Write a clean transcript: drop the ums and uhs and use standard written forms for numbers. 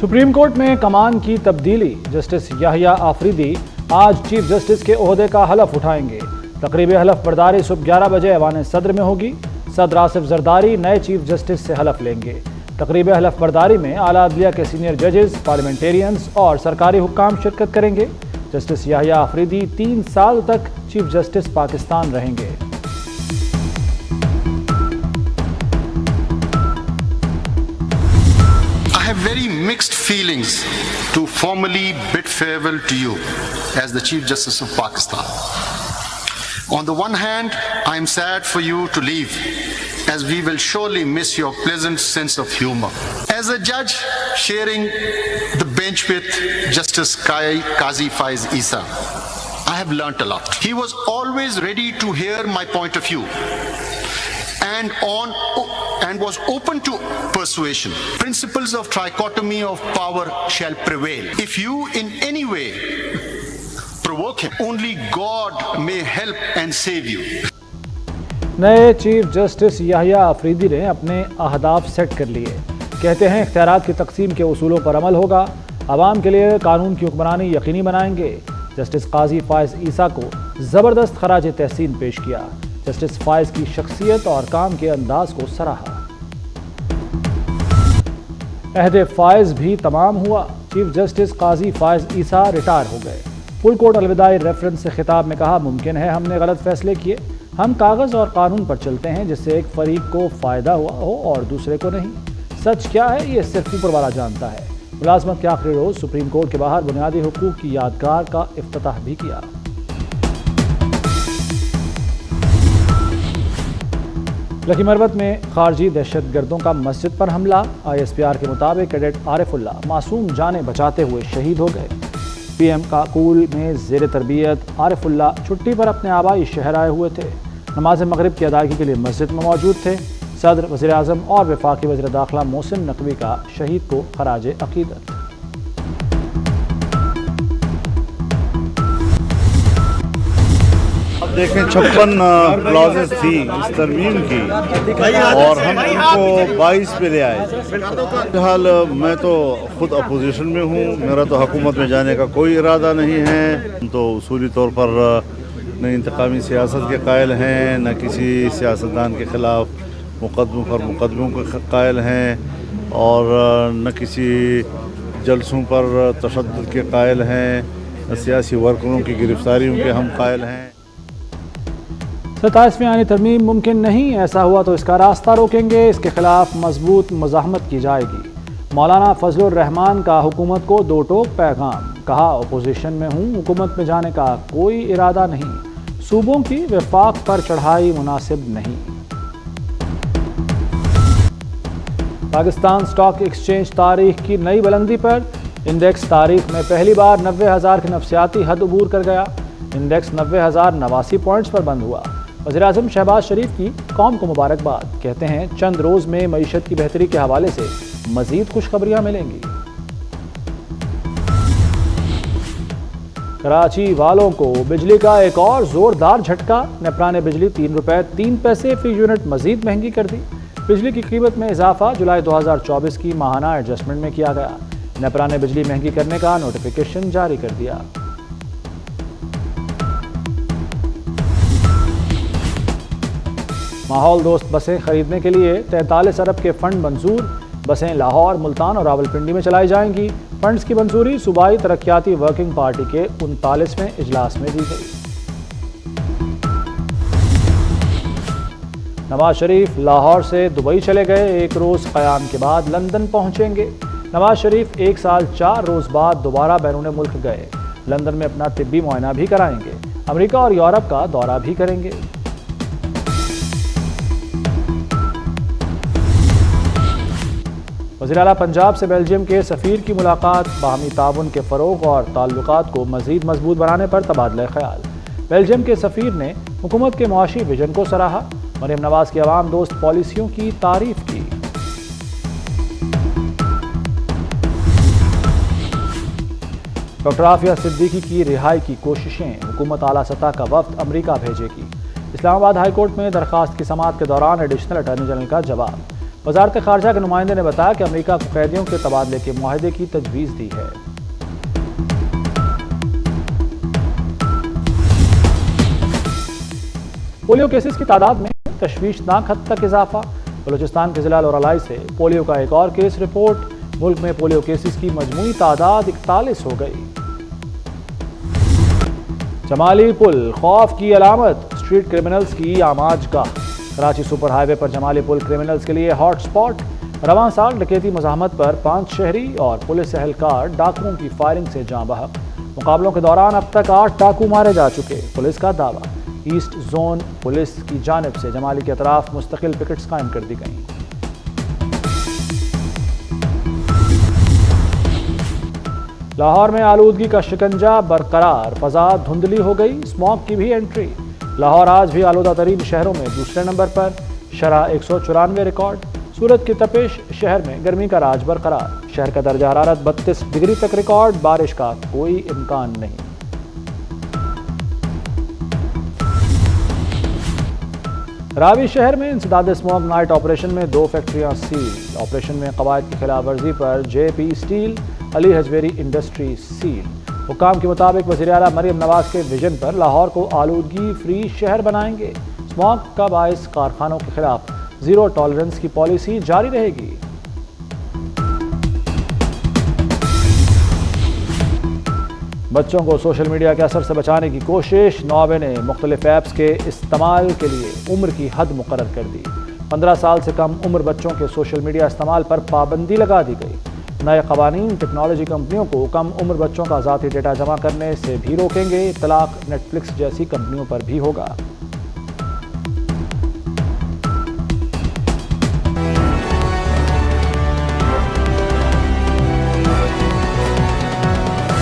Supreme court में कमान की तब्दीली। जस्टिस याहिया आफरीदी आज चीफ जस्टिस के ओहदे का हलफ उठाएंगे। तकरीब हलफ बर्दारी सुबह 11 बजे ऐवान सदर में होगी। सदर आसिफ जरदारी नए चीफ जस्टिस से हलफ लेंगे। तकरीब हलफ बर्दारी में आला अदलिया के सीनियर जजेस, पार्लियामेंटेरियंस और सरकारी हुक्काम शिरकत करेंगे। जस्टिस याहिया आफरीदी 3 साल तक चीफ जस्टिस पाकिस्तान रहेंगे। I have very mixed feelings to formally bid farewell to you as the Chief Justice of Pakistan. On the one hand, I am sad for you to leave, as we will surely miss your pleasant sense of humor. As a judge sharing the bench with Justice Qazi Faiz Isa, I have learnt a lot. He was always ready to hear my point of view and was open to persuasion. Principles of trichotomy of power shall prevail. If you in any way provoke him, only God may help and save you. नए chief justice Yahya Afridi ने अपने अहदाफ set कर लिए। कहते हैं इख्तियारात की तकसीम के उसूलों पर अमल होगा। आवाम के लिए कानून की हुक्मरानी यकीनी बनाएंगे। जस्टिस काजी फाइज ईसा को ज़बरदस्त खराज तहसीन पेश किया। जस्टिस फाइज की शख्सियत और काम के अंदाज को सराहा। अहद फाइज भी तमाम हुआ। चीफ जस्टिस काजी फाइज ईसा रिटायर हो गए। फुल कोर्ट अलविदाई रेफरेंस से खिताब में कहा, मुमकिन है हमने गलत फैसले किए। हम कागज़ और कानून पर चलते हैं जिससे एक फरीक को फ़ायदा हुआ हो और दूसरे को नहीं। सच क्या है ये सिर्फ ऊपर वाला जानता है। मुलाजमत के आखिरी रोज़ सुप्रीम कोर्ट के बाहर बुनियादी हुकूक की यादगार का इफ्तिताह भी किया। लकी मरवत में खारजी दहशतगर्दों का मस्जिद पर हमला। ISPR के मुताबिक कैडेट आरिफुल्ला मासूम जानें बचाते हुए शहीद हो गए। PM काकूल में ज़ेर तरबियत आरिफुल्ला छुट्टी पर अपने आबाई शहर आए हुए थे। नमाज मगरिब की अदायगी के लिए मस्जिद में मौजूद थे। सदर, वज़ीर आज़म और वफाकी वज़ीर दाखिला मोहसिन नकवी का शहीद को खराज अक़ीदत। देखें 56 क्लॉजेस थी इस तरमीम की और हम उनको 22 पे ले आए। फिलहाल मैं तो खुद अपोजिशन में हूँ, मेरा तो हुकूमत में जाने का कोई इरादा नहीं है। तो उसूली तौर पर न इंतकामी सियासत के कायल हैं, न किसी सियासतदान के ख़िलाफ़ मुकदमों के कायल हैं और न किसी जलसों पर तशद्दुद के कायल हैं, न सियासी वर्करों की गिरफ्तारियों के हम कायल हैं। 27वीं आईनी तरमीम मुमकिन नहीं, ऐसा हुआ तो इसका रास्ता रोकेंगे। इसके खिलाफ मजबूत मुज़ाहमत की जाएगी। मौलाना फजलुर रहमान का हुकूमत को दो टोक पैगाम। कहा, अपोजिशन में हूँ, हुकूमत में जाने का कोई इरादा नहीं। सूबों की वफाक पर चढ़ाई मुनासिब नहीं। पाकिस्तान स्टॉक एक्सचेंज तारीख की नई बुलंदी पर। इंडेक्स तारीख में पहली बार 90,000 की नफसियाती हद अबूर कर गया। इंडेक्स 90,089 पॉइंट्स पर बंद हुआ। वज़ीर-ए-आज़म शहबाज शरीफ की कौम को मुबारकबाद। कहते हैं चंद रोज़ में मईशत की बेहतरी के हवाले से मज़ीद खुशखबरियाँ मिलेंगी। कराची वालों को बिजली का एक और ज़ोरदार झटका। नेपरान बिजली 3 रुपये 3 पैसे फी यूनिट मज़ीद महंगी कर दी। बिजली की कीमत में इजाफा जुलाई 2024 की माहाना एडजस्टमेंट में किया गया। नेपरान बिजली महंगी करने का नोटिफिकेशन जारी कर दिया। माहौल दोस्त बसें खरीदने के लिए 43 अरब के फंड मंजूर। बसें लाहौर, मुल्तान और रावलपिंडी में चलाई जाएंगी। फंड्स की मंजूरी सूबाई तरक्याती वर्किंग पार्टी के 39वें इजलास में दी गई। नवाज शरीफ लाहौर से दुबई चले गए। 1 रोज़ क़याम के बाद लंदन पहुंचेंगे। नवाज शरीफ 1 साल 4 रोज़ बाद दोबारा बैरून मुल्क गए। लंदन में अपना तिब्बी मुआयना भी कराएंगे। अमेरिका और यूरोप का दौरा भी करेंगे। वज़ीर आला पंजाब से बेल्जियम के सफ़ीर की मुलाकात। बाहमी ताउन के फ़रोग़ और ताल्लुकात को मज़ीद मजबूत बनाने पर तबादला ख्याल। बेल्जियम के सफ़ीर ने हुकूमत के मुआशी विजन को सराहा। मरीम नवाज़ की अवाम दोस्त पॉलिसियों की तारीफ की। डॉक्टर आफिया सिद्दीकी की रिहाई की कोशिशें। हुकूमत आला सतह का वफ्द अमरीका भेजेगी। इस्लामाबाद हाई कोर्ट में दरख्वास्त की समाअत के दौरान एडिशनल अटॉर्नी जनरल का जवाब। وزارت خارجہ کے نمائندے نے بتایا کہ امریکہ کو قیدیوں کے تبادلے کے معاہدے کی تجویز دی ہے۔ پولیو کیسز کی تعداد میں تشویشناک حد تک اضافہ، بلوچستان کے ضلع لورالائی سے پولیو کا ایک اور کیس رپورٹ، ملک میں پولیو کیسز کی مجموعی تعداد 41 ہو گئی۔ جمالی پل خوف کی علامت، اسٹریٹ کرمنلز کی آماج گاہ، کراچی سپر ہائی وے پر جمالی پل کرمنلز کے لیے ہاٹ سپاٹ، رواں سال ڈکیتی مزاحمت پر 5 شہری اور پولیس اہلکار ڈاکوؤں کی فائرنگ سے جاں بحق، مقابلوں کے دوران اب تک 8 ڈاکو مارے جا چکے، پولیس کا دعویٰ۔ ایسٹ زون پولیس کی جانب سے جمالی کے اطراف مستقل پکٹس قائم کر دی گئیں۔ لاہور میں آلودگی کا شکنجہ برقرار، فضا دھندلی ہو گئی، اسموگ کی بھی انٹری، لاہور آج بھی آلودہ ترین شہروں میں دوسرے نمبر پر، شرح 194 ریکارڈ، سورج کی تپش، شہر میں گرمی کا راج برقرار، شہر کا درجہ حرارت 32 ڈگری تک ریکارڈ، بارش کا کوئی امکان نہیں۔ راوی شہر میں انسداد اسموگ نائٹ آپریشن میں 2 فیکٹریاں سیل، آپریشن میں قواعد کی خلاف ورزی پر جے پی اسٹیل، علی حجویری انڈسٹری سیل۔ حکام کے مطابق وزیر اعلیٰ مریم نواز کے ویژن پر لاہور کو آلودگی فری شہر بنائیں گے، اسموگ کا باعث کارخانوں کے خلاف زیرو ٹالرنس کی پالیسی جاری رہے گی۔ بچوں کو سوشل میڈیا کے اثر سے بچانے کی کوشش، نوابے نے مختلف ایپس کے استعمال کے لیے عمر کی حد مقرر کر دی، 15 سال سے کم عمر بچوں کے سوشل میڈیا استعمال پر پابندی لگا دی گئی۔ نئے قوانین ٹیکنالوجی کمپنیوں کو کم عمر بچوں کا ذاتی ڈیٹا جمع کرنے سے بھی روکیں گے، اطلاق نیٹ فلکس جیسی کمپنیوں پر بھی ہوگا۔